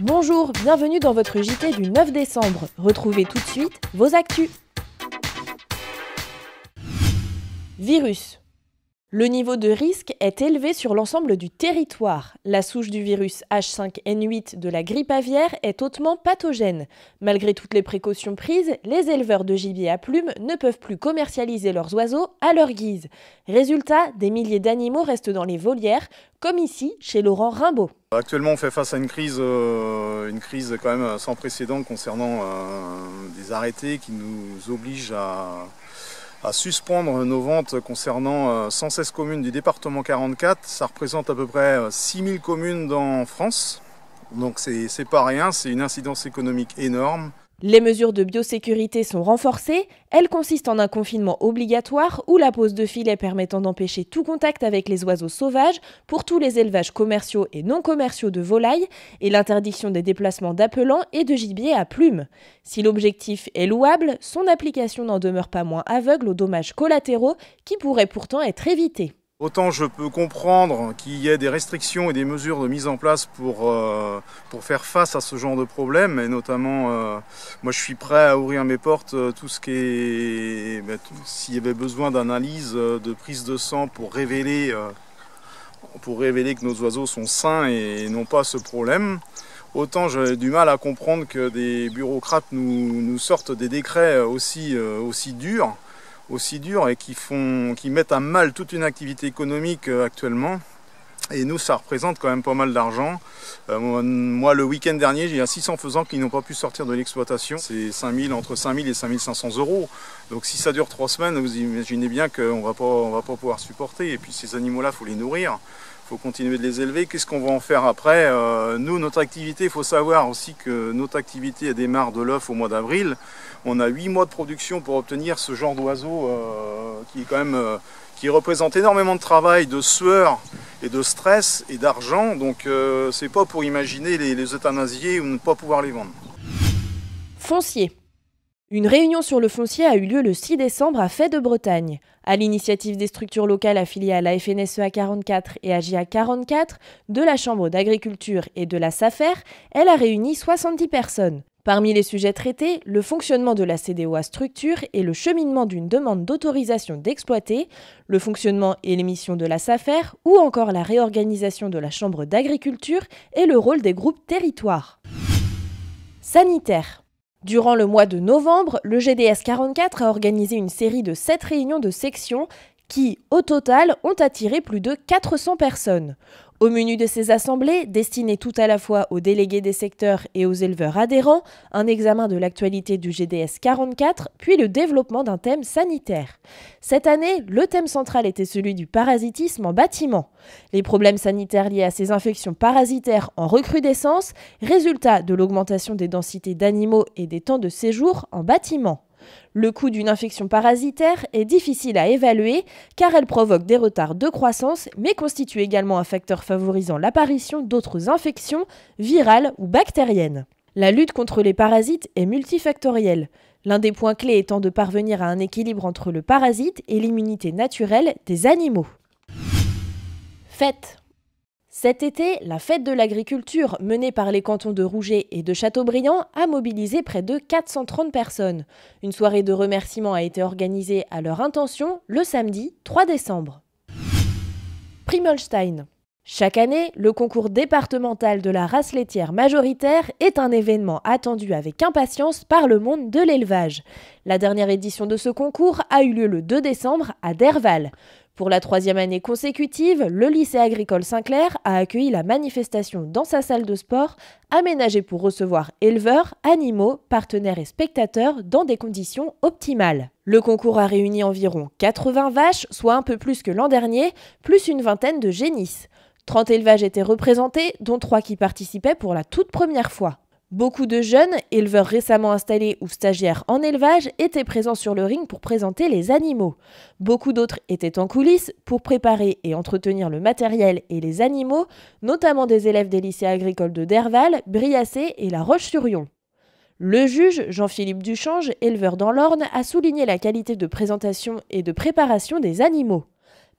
Bonjour, bienvenue dans votre JT du 9 décembre. Retrouvez tout de suite vos actus. Virus. Le niveau de risque est élevé sur l'ensemble du territoire. La souche du virus H5N8 de la grippe aviaire est hautement pathogène. Malgré toutes les précautions prises, les éleveurs de gibier à plumes ne peuvent plus commercialiser leurs oiseaux à leur guise. Résultat, des milliers d'animaux restent dans les volières, comme ici chez Laurent Rimbaud. Actuellement, on fait face à une crise quand même sans précédent concernant des arrêtés qui nous obligent à suspendre nos ventes concernant 116 communes du département 44. Ça représente à peu près 6000 communes en France. Donc c'est pas rien, c'est une incidence économique énorme. Les mesures de biosécurité sont renforcées. Elles consistent en un confinement obligatoire ou la pose de filets permettant d'empêcher tout contact avec les oiseaux sauvages pour tous les élevages commerciaux et non commerciaux de volailles et l'interdiction des déplacements d'appelants et de gibier à plumes. Si l'objectif est louable, son application n'en demeure pas moins aveugle aux dommages collatéraux qui pourraient pourtant être évités. Autant je peux comprendre qu'il y ait des restrictions et des mesures de mise en place pour faire face à ce genre de problème, et notamment, moi je suis prêt à ouvrir mes portes, tout ce qui est, s'il y avait besoin d'analyse, de prise de sang pour révéler que nos oiseaux sont sains et n'ont pas ce problème. Autant j'ai du mal à comprendre que des bureaucrates nous sortent des décrets aussi durs et qui mettent à mal toute une activité économique actuellement. Et nous, ça représente quand même pas mal d'argent. Moi, le week-end dernier, j'ai 600 faisans qui n'ont pas pu sortir de l'exploitation. C'est entre 5 000 et 5 500 €. Donc si ça dure 3 semaines, vous imaginez bien qu'on va pas pouvoir supporter. Et puis ces animaux-là, il faut les nourrir. Il faut continuer de les élever. Qu'est-ce qu'on va en faire après? Nous, notre activité, il faut savoir aussi que notre activité elle démarre de l'œuf au mois d'avril. On a 8 mois de production pour obtenir ce genre d'oiseau qui représente énormément de travail, de sueur et de stress et d'argent. Donc c'est pas pour imaginer les euthanasier ou ne pas pouvoir les vendre. Foncier. Une réunion sur le foncier a eu lieu le 6 décembre à Fay de Bretagne. À l'initiative des structures locales affiliées à la FNSEA 44 et à JA 44, de la Chambre d'agriculture et de la SAFER, elle a réuni 70 personnes. Parmi les sujets traités, le fonctionnement de la CDOA structure et le cheminement d'une demande d'autorisation d'exploiter, le fonctionnement et les missions de la SAFER ou encore la réorganisation de la Chambre d'agriculture et le rôle des groupes territoires. Sanitaire. Durant le mois de novembre, le GDS 44 a organisé une série de 7 réunions de section qui, au total, ont attiré plus de 400 personnes. Au menu de ces assemblées, destinées tout à la fois aux délégués des secteurs et aux éleveurs adhérents, un examen de l'actualité du GDS 44, puis le développement d'un thème sanitaire. Cette année, le thème central était celui du parasitisme en bâtiment. Les problèmes sanitaires liés à ces infections parasitaires en recrudescence, résultat de l'augmentation des densités d'animaux et des temps de séjour en bâtiment. Le coût d'une infection parasitaire est difficile à évaluer car elle provoque des retards de croissance mais constitue également un facteur favorisant l'apparition d'autres infections virales ou bactériennes. La lutte contre les parasites est multifactorielle. L'un des points clés étant de parvenir à un équilibre entre le parasite et l'immunité naturelle des animaux. Fête. Cet été, la fête de l'agriculture menée par les cantons de Rouget et de Châteaubriand a mobilisé près de 430 personnes. Une soirée de remerciements a été organisée à leur intention le samedi 3 décembre. Primolstein. Chaque année, le concours départemental de la race laitière majoritaire est un événement attendu avec impatience par le monde de l'élevage. La dernière édition de ce concours a eu lieu le 2 décembre à Derval. Pour la 3e année consécutive, le lycée agricole Saint-Clair a accueilli la manifestation dans sa salle de sport, aménagée pour recevoir éleveurs, animaux, partenaires et spectateurs dans des conditions optimales. Le concours a réuni environ 80 vaches, soit un peu plus que l'an dernier, plus une vingtaine de génisses. 30 élevages étaient représentés, dont 3 qui participaient pour la toute première fois. Beaucoup de jeunes, éleveurs récemment installés ou stagiaires en élevage, étaient présents sur le ring pour présenter les animaux. Beaucoup d'autres étaient en coulisses pour préparer et entretenir le matériel et les animaux, notamment des élèves des lycées agricoles de Derval, Briassé et La Roche-sur-Yon. Le juge, Jean-Philippe Duchange, éleveur dans l'Orne, a souligné la qualité de présentation et de préparation des animaux.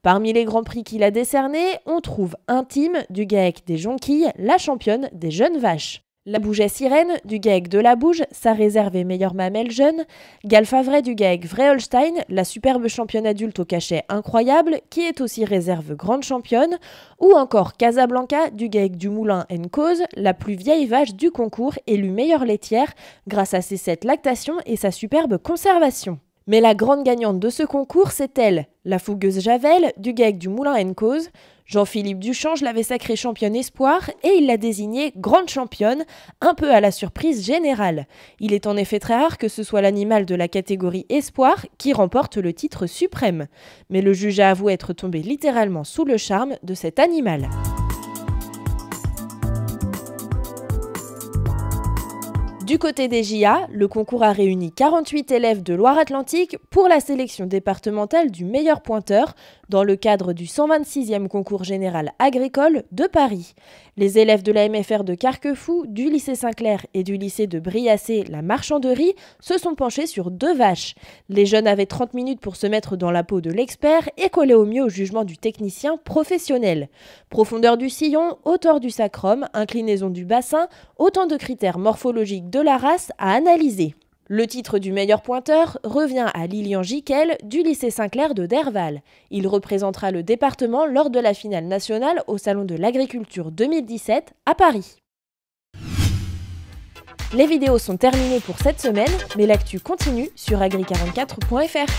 Parmi les grands prix qu'il a décernés, on trouve Intime du GAEC des Jonquilles, la championne des jeunes vaches. La Bouget Sirène, du GAEC de la Bouge, sa réserve et meilleure mamelle jeune. Galfavray du GAEC Vrai-Holstein, la superbe championne adulte au cachet incroyable, qui est aussi réserve grande championne. Ou encore Casablanca du GAEC du Moulin Cause, la plus vieille vache du concours, élue meilleure laitière, grâce à ses 7 lactations et sa superbe conservation. Mais la grande gagnante de ce concours, c'est elle, la fougueuse Javel, du GAEC du Moulin Cause. Jean-Philippe Duchange l'avait sacrée championne espoir et il l'a désignée grande championne, un peu à la surprise générale. Il est en effet très rare que ce soit l'animal de la catégorie espoir qui remporte le titre suprême. Mais le juge a avoué être tombé littéralement sous le charme de cet animal. Du côté des JA, le concours a réuni 48 élèves de Loire-Atlantique pour la sélection départementale du meilleur pointeur dans le cadre du 126e concours général agricole de Paris. Les élèves de la MFR de Carquefou, du lycée Saint-Clair et du lycée de Briassé, la Marchanderie, se sont penchés sur 2 vaches. Les jeunes avaient 30 minutes pour se mettre dans la peau de l'expert et coller au mieux au jugement du technicien professionnel. Profondeur du sillon, hauteur du sacrum, inclinaison du bassin, autant de critères morphologiques de la race à analyser. Le titre du meilleur pointeur revient à Lilian Jiquel du lycée Saint-Clair de Derval. Il représentera le département lors de la finale nationale au Salon de l'Agriculture 2017 à Paris. Les vidéos sont terminées pour cette semaine, mais l'actu continue sur agri44.fr.